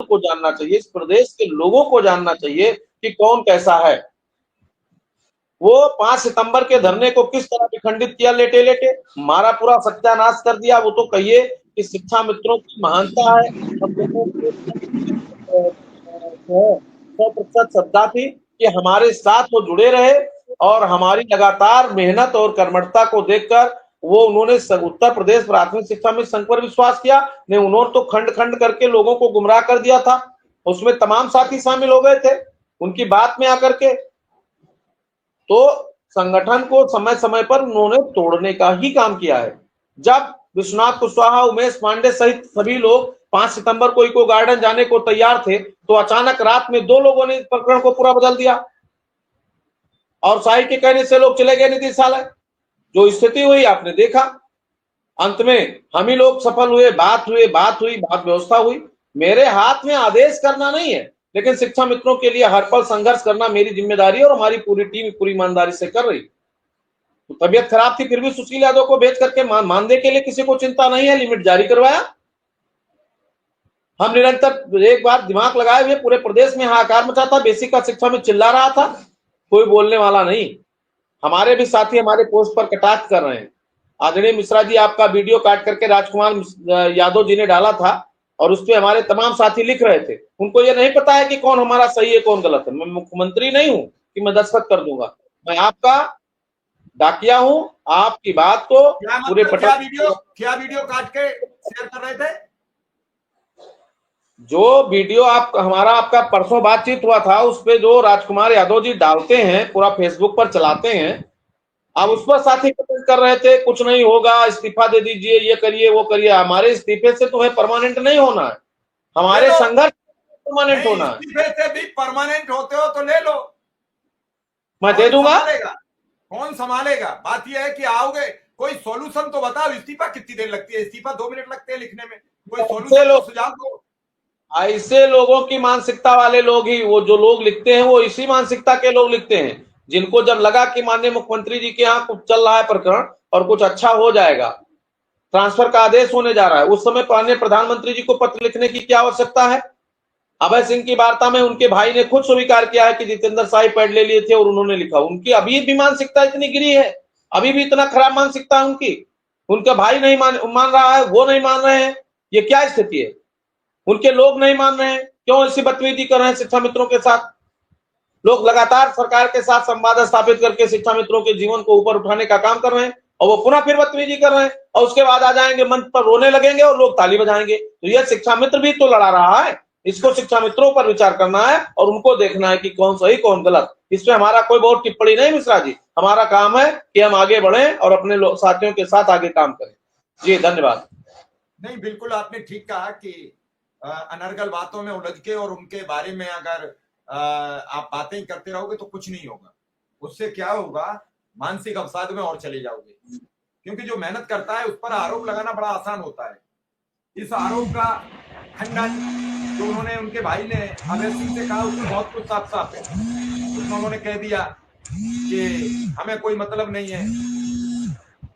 को जानना चाहिए, इस प्रदेश के लोगों को जानना चाहिए कि कौन कैसा है। वो 5 सितंबर के धरने को किस तरह विखंडित किया, लेटे लेटे हमारा पूरा सत्यानाश कर दिया। वो तो कहिए कि शिक्षा मित्रों की महानता है। हम लोगों को 100% श्रद्धा थी कि हमारे साथ वो जुड़े रहे और हमारी लगातार मेहनत और कर्मठता को देखकर वो उन्होंने उत्तर प्रदेश प्राथमिक शिक्षा में संघ पर विश्वास किया। नहीं, उन्होंने तो खंड खंड करके लोगों को गुमराह कर दिया था। उसमें तमाम साथी शामिल हो गए थे उनकी बात में आकर के। तो संगठन को समय समय पर उन्होंने तोड़ने का ही काम किया है। जब विश्वनाथ कुशवाहा, उमेश पांडे सहित सभी लोग 5 सितंबर को इको गार्डन जाने को तैयार थे, तो अचानक रात में 2 लोगों ने प्रकरण को पूरा बदल दिया और शाही के कहने से लोग चले गए निदेशालय। जो स्थिति हुई आपने देखा। अंत में हम ही लोग सफल हुए, बात व्यवस्था हुई। मेरे हाथ में आदेश करना नहीं है, लेकिन शिक्षा मित्रों के लिए हर पल संघर्ष करना मेरी जिम्मेदारी है और हमारी पूरी टीम पूरी ईमानदारी से कर रही। तो तबीयत खराब थी, फिर भी सुशील यादव को भेज करके मानदेय के लिए किसी को चिंता नहीं है, लिमिट जारी करवाया। हम निरंतर एक बार दिमाग लगाए हुए पूरे प्रदेश में हाहाकार मचा था, बेसिक का शिक्षा में चिल्ला रहा था, कोई बोलने वाला नहीं। हमारे भी साथी हमारे पोस्ट पर कटाक्ष कर रहे हैं। आदरणीय मिश्रा जी, आपका वीडियो काट करके राजकुमार यादव जी ने डाला था और उस पर हमारे तमाम साथी लिख रहे थे। उनको ये नहीं पता है कि कौन हमारा सही है कौन गलत है। मैं मुख्यमंत्री नहीं हूं कि मैं दस्तखत कर दूंगा। मैं आपका डाकिया हूं। आपकी बात को पूरे क्या वीडियो काट के शेयर कर रहे थे? जो वीडियो हमारा आपका परसों बातचीत हुआ था, उस पे जो राजकुमार यादव जी डालते हैं, पूरा फेसबुक पर चलाते हैं, अब उस पर साथी कमेंट कर रहे थे कुछ नहीं होगा, इस्तीफा दे दीजिए, ये करिए वो करिए। हमारे इस्तीफे से तुम्हें परमानेंट नहीं होना है, हमारे संघर्ष परमानेंट होना है। इस्तीफे से भी परमानेंट होते हो तो ले लो, मैं दे दूंगा। कौन संभालेगा? बात यह है कि आओगे, कोई सॉल्यूशन तो बताओ। इस्तीफा कितनी देर लगती है? इस्तीफा 2 मिनट लगते हैं लिखने में। कोई सॉल्यूशन तो सुझाव दो। ऐसे लोगों की मानसिकता वाले लोग ही, वो जो लोग लिखते हैं वो इसी मानसिकता के लोग लिखते हैं, जिनको जब लगा कि माननीय मुख्यमंत्री जी के यहाँ कुछ चल रहा है प्रकरण और कुछ अच्छा हो जाएगा, ट्रांसफर का आदेश होने जा रहा है, उस समय माननीय प्रधानमंत्री जी को पत्र लिखने की क्या आवश्यकता है। अभय सिंह की वार्ता में उनके भाई ने खुद स्वीकार किया है कि जितेंद्र शाही पैड ले लिए थे और उन्होंने लिखा। उनकी अभी भी मानसिकता इतनी गिरी है, अभी भी इतना खराब मानसिकता है उनकी। उनका भाई नहीं मान रहा है, वो नहीं मान रहे हैं। ये क्या स्थिति है? उनके लोग नहीं मान रहे हैं, क्यों ऐसी बदतमीजी कर रहे हैं शिक्षा मित्रों के साथ? लोग लगातार सरकार के साथ संवाद स्थापित करके शिक्षा मित्रों के जीवन को ऊपर उठाने का काम कर रहे हैं और वो पुनः फिर बदतमीजी कर रहे हैं और उसके बाद आ जाएंगे मंच पर रोने लगेंगे और लोग ताली बजाएंगे। तो ये शिक्षा मित्र भी तो लड़ा रहा है, इसको शिक्षा मित्रों पर विचार करना है और उनको देखना है कि कौन सही कौन गलत। इसमें हमारा कोई बहुत टिप्पणी नहीं मिश्रा जी, हमारा काम है कि हम आगे बढ़े और अपने साथियों के साथ आगे काम करें। जी धन्यवाद। नहीं, बिल्कुल आपने ठीक कहा कि अनर्गल बातों में उलझ के और उनके बारे में अगर आप बातें करते रहोगे तो कुछ नहीं होगा। उससे क्या होगा, मानसिक अवसाद में और चले जाओगे। क्योंकि जो मेहनत करता है उस पर आरोप लगाना बड़ा आसान होता है। इस आरोप का खंडन जो उन्होंने, उनके भाई ने अभय सिंह से कहा, उसमें बहुत कुछ साफ साफ है। उसमें उन्होंने कह दिया कि हमें कोई मतलब नहीं है,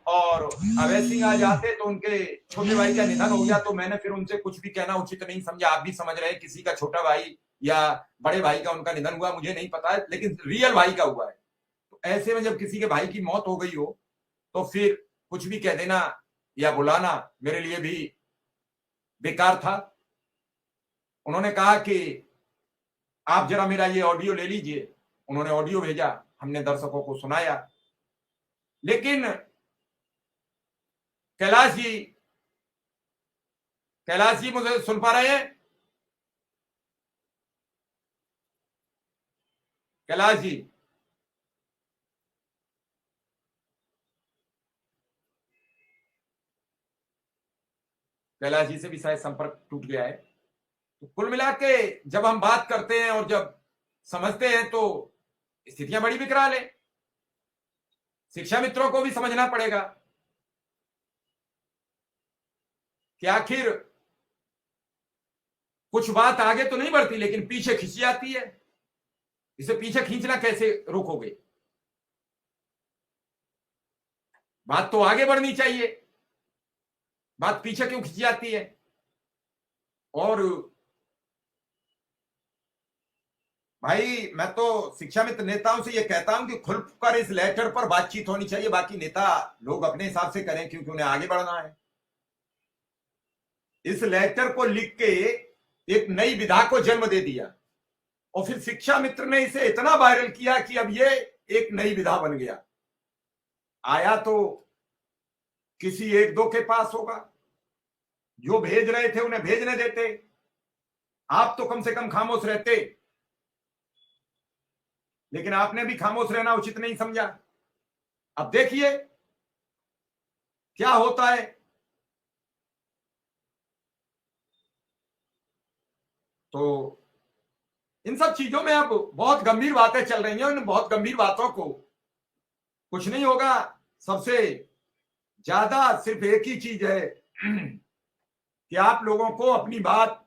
और अभय सिंह आ जाते तो उनके छोटे भाई का निधन हो गया, तो मैंने फिर उनसे कुछ भी कहना उचित नहीं समझा। आप भी समझ रहे हैं, किसी का छोटा भाई या बड़े भाई का उनका निधन हुआ, मुझे नहीं पता है, लेकिन रियल भाई का हुआ है। तो ऐसे में जब किसी के भाई की मौत हो गई हो तो फिर कुछ भी कह देना या बुलाना मेरे लिए भी बेकार था। उन्होंने कहा कि आप जरा मेरा ये ऑडियो ले लीजिए। उन्होंने ऑडियो भेजा, हमने दर्शकों को सुनाया। लेकिन कैलाश जी मुझे सुन पा रहे हैं? कैलाश जी, कैलाश जी से भी शायद संपर्क टूट गया है। तो कुल मिला के जब हम बात करते हैं और जब समझते हैं तो स्थितियां बड़ी विकराल है। शिक्षा मित्रों को भी समझना पड़ेगा कि आखिर कुछ बात आगे तो नहीं बढ़ती, लेकिन पीछे खींची जाती है। इसे पीछे खींचना कैसे रोकोगे? बात तो आगे बढ़नी चाहिए, बात पीछे क्यों खींची जाती है? और भाई मैं तो शिक्षा मित्र नेताओं से ये कहता हूं कि खुलकर इस लेटर पर बातचीत होनी चाहिए, बाकी नेता लोग अपने हिसाब से करें क्योंकि उन्हें आगे बढ़ना है। इस लेटर को लिख के एक नई विधा को जन्म दे दिया और फिर शिक्षा मित्र ने इसे इतना वायरल किया कि अब ये एक नई विधा बन गया। आया तो किसी एक दो के पास होगा, जो भेज रहे थे उन्हें भेजने देते, आप तो कम से कम खामोश रहते, लेकिन आपने भी खामोश रहना उचित नहीं समझा। अब देखिए क्या होता है। तो इन सब चीजों में अब बहुत गंभीर बातें चल रही हैं, इन बहुत गंभीर बातों को कुछ नहीं होगा। सबसे ज्यादा सिर्फ एक ही चीज है कि आप लोगों को अपनी बात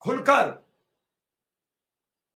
खुलकर